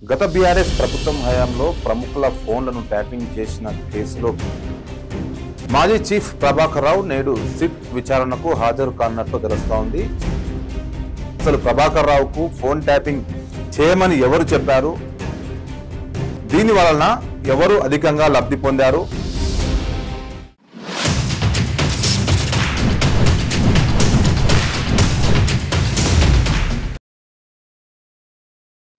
గత బీఆర్ఎస్ ప్రభుత్వం హయాంలో ప్రముఖుల ఫోన్లను ట్యాపింగ్ చేసిన కేసులో మాజీ చీఫ్ ప్రభాకర్ రావు నేడు సిట్ విచారణకు హాజరు కానున్నట్లు తెలుస్తోంది. అసలు ప్రభాకర్ రావుకు ఫోన్ ట్యాపింగ్ చేయమని ఎవరు చెప్పారు, దీని వలన ఎవరు అధికంగా లబ్ధి పొందారు,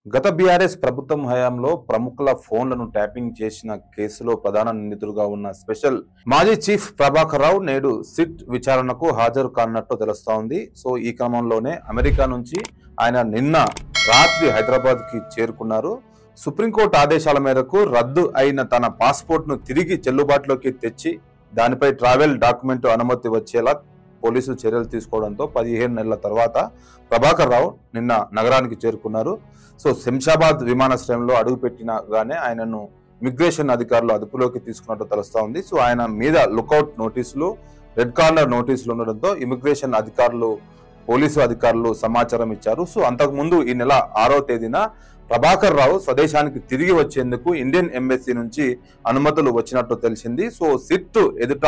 గత బీఆర్ఎస్ ప్రభుత్వం హయాంలో ప్రముఖుల ఫోన్లను ట్యాపింగ్ చేసిన కేసులో ప్రధాన నిందితుడుగా ఉన్న స్పెషల్ మాజీ చీఫ్ ప్రభాకర్ రావు నేడు సిట్ విచారణకు హాజరు కానున్నట్లు తెలుస్తోంది. సో ఈ క్రమంలోనే అమెరికా నుంచి ఆయన నిన్న రాత్రి హైదరాబాద్ కి చేరుకున్నారు. సుప్రీంకోర్టు ఆదేశాల మేరకు రద్దు అయిన తన పాస్పోర్ట్ ను తిరిగి చెల్లుబాటులోకి తెచ్చి దానిపై ట్రావెల్ డాక్యుమెంట్ అనుమతి వచ్చేలా పోలీసులు చర్యలు తీసుకోవడంతో 15 నెలల తర్వాత ప్రభాకర్ రావు నిన్న నగరానికి చేరుకున్నారు. సో శంషాబాద్ విమానాశ్రయంలో అడుగుపెట్టినగానే ఆయనను ఇమిగ్రేషన్ అధికారులు అదుపులోకి తీసుకున్నట్టు తెలుస్తా ఉంది. సో ఆయన మీద లుకౌట్ నోటీసులు, రెడ్ కార్నర్ నోటీసులు ఉండడంతో ఇమిగ్రేషన్ అధికారులు, పోలీసు అధికారులు సమాచారం ఇచ్చారు. సో అంతకుముందు ఈ నెల 6వ తేదీన ప్రభాకర్ రావు స్వదేశానికి తిరిగి వచ్చేందుకు ఇండియన్ ఎంబసీ నుంచి అనుమతులు వచ్చినట్టు తెలిసింది. సో సిట్ ఎదుట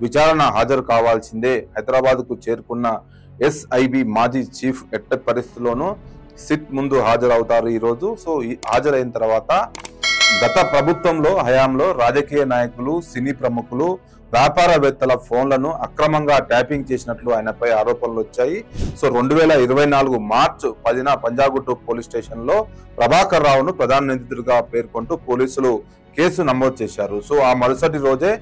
విచారణ హాజరు కావాల్సిందే. హైదరాబాద్ కు చేరుకున్న ఎస్ఐబి మాజీ చీఫ్ ఎట్టి పరిస్థితుల్లోనూ సిట్ ముందు హాజరవుతారు ఈ రోజు. సో హాజరైన తర్వాత గత ప్రభుత్వంలో హయాంలో రాజకీయ నాయకులు, సినీ ప్రముఖులు, వ్యాపారవేత్తల ఫోన్లను అక్రమంగా ట్యాపింగ్ చేసినట్లు ఆయనపై ఆరోపణలు వచ్చాయి. సో 2024 మార్చి 10న పంజాగుట్టు పోలీస్ స్టేషన్ లో ప్రభాకర్ రావును ప్రధాన నిందితుడిగా పేర్కొంటూ పోలీసులు కేసు నమోదు చేశారు. సో ఆ మరుసటి రోజే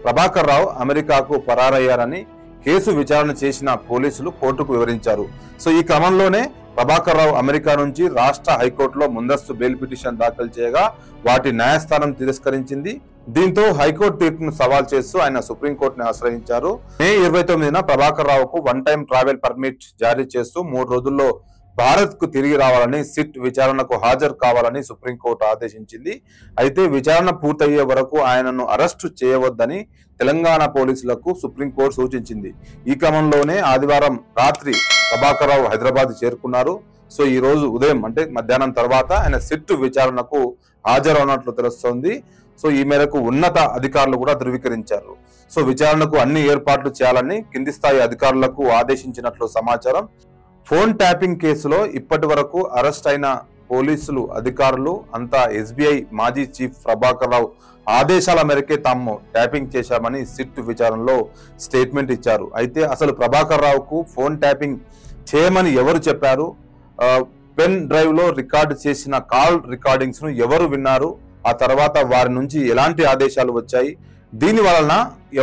ప్రభాకర్ రావు అమెరికాకు పరారయ్యారని కేసు విచారణ చేసిన పోలీసులు కోర్టుకు వివరించారు. సో ఈ క్రమంలోనే ప్రభాకర్ రావు అమెరికా నుంచి రాష్ట్ర హైకోర్టులో ముందస్తు బెయిల్ పిటిషన్ దాఖలు చేయగా వాటి న్యాయస్థానం తిరస్కరించింది. దీంతో హైకోర్టు తీర్పును సవాల్ చేస్తూ ఆయన సుప్రీంకోర్టుని ఆశ్రయించారు. మే 29న ప్రభాకర్ రావుకు 1 టైం ట్రావెల్ పర్మిట్ జారీ చేస్తూ 3 రోజుల్లో భారత్ కు తిరిగి రావాలని, సిట్ విచారణకు హాజరు కావాలని సుప్రీంకోర్టు ఆదేశించింది. అయితే విచారణ పూర్తయ్యే వరకు ఆయనను అరెస్టు చేయవద్దని తెలంగాణ పోలీసులకు సుప్రీంకోర్టు సూచించింది. ఈ క్రమంలోనే ఆదివారం రాత్రి ప్రభాకర్ రావు హైదరాబాద్ చేరుకున్నారు. సో ఈ రోజు ఉదయం అంటే మధ్యాహ్నం తర్వాత ఆయన సిట్ విచారణకు హాజరవునట్లు తెలుస్తోంది. సో ఈ మేరకు ఉన్నత అధికారులు కూడా ధృవీకరించారు. సో విచారణకు అన్ని ఏర్పాట్లు చేయాలని కింది స్థాయి అధికారులకు ఆదేశించినట్లు సమాచారం. ఫోన్ ట్యాపింగ్ కేసులో ఇప్పటి వరకు అరెస్ట్ అయిన పోలీసులు అధికారులు అంతా ఎస్బీఐ మాజీ చీఫ్ ప్రభాకర్ రావు ఆదేశాల మేరకే తాము ట్యాపింగ్ చేశామని సిట్ విచారణలో స్టేట్మెంట్ ఇచ్చారు. అయితే అసలు ప్రభాకర్ రావుకు ఫోన్ ట్యాపింగ్ చేయమని ఎవరు చెప్పారు, పెన్ డ్రైవ్ లో రికార్డు చేసిన కాల్ రికార్డింగ్స్ ను ఎవరు విన్నారు, ఆ తర్వాత వారి నుంచి ఎలాంటి ఆదేశాలు వచ్చాయి, దీని వలన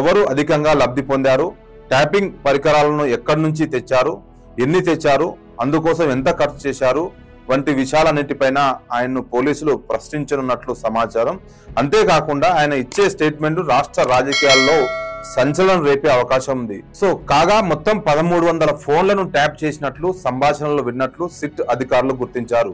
ఎవరు అధికంగా లబ్ధి పొందారు, ట్యాపింగ్ పరికరాలను ఎక్కడి నుంచి తెచ్చారు, ఎన్ని తెచ్చారు, అందుకోసం ఎంత ఖర్చు చేశారు వంటి విషయాలన్నిటిపైన ఆయన్ను పోలీసులు ప్రశ్నించనున్నట్లు సమాచారం. అంతేకాకుండా ఆయన ఇచ్చే స్టేట్మెంట్ రాష్ట్ర రాజకీయాల్లో సంచలనం రేపే అవకాశం ఉంది. సో కాగా మొత్తం 1300 ఫోన్లను ట్యాప్ చేసినట్లు సంభాషణలు విన్నట్లు సిట్ అధికారులు గుర్తించారు.